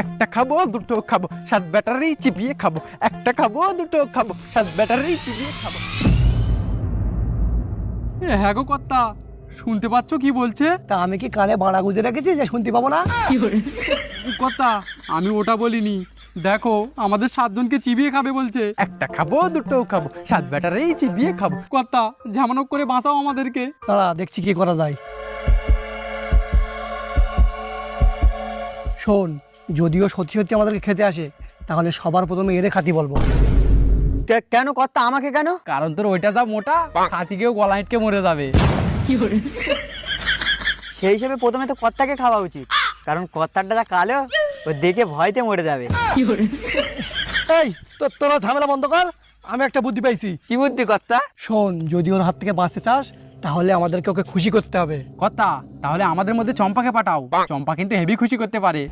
একটা খাবো দুটো খাবো, সাত ব্যাটারি চিবিয়ে খাবো। একটা খাবো দুটো খাবো, সাত ব্যাটারি চিবিয়ে খাবো। হ্যাঁ গো কর্তা, শুনতে পাচ্ছ কি বলছে? তা আমি কি কানে বাড়া গুঁজে রেখেছি যে শুনতে পাবো না? কর্তা, আমি ওটা বলিনি। দেখো, আমাদের 7 জনকে চিবিয়ে খাবে বলছে। একটা খাবো দুটো খাবো, সাত ব্যাটারি চিবিয়ে খাবো। কর্তা, ঝামানো করে বাঁচাও আমাদেরকে। দাঁড়া দেখছি কি করা যায়। শোন, যদিও সত্যি সত্যি আমাদেরকে খেতে আসে, তাহলে সবার প্রথমে এরে খাতি বলবো। কেন কর্তা, আমাকে কেন? কারণ তোর ওইটা যা মোটা, হাতিকেও গলা আটকে মরে যাবে। সেই হিসেবে প্রথমে তো কর্তাকে খাওয়া উচিত, কারণ কর্তারটা যা কালো, ও দেখে ভয়তে মরে যাবে। এই তোরা ঝামেলা বন্ধ কর, আমি একটা বুদ্ধি পাইছি। কি বুদ্ধি কর্তা? শোন, যদি ওর হাত থেকে বাঁচতে চাস, তাহলে আমাদেরকে ওকে খুশি করতে হবে। কর্তা, তাহলে আমাদের মধ্যে চম্পাকে পাঠাও। চম্পা কিন্তু হেভি খুশি করতে পারে।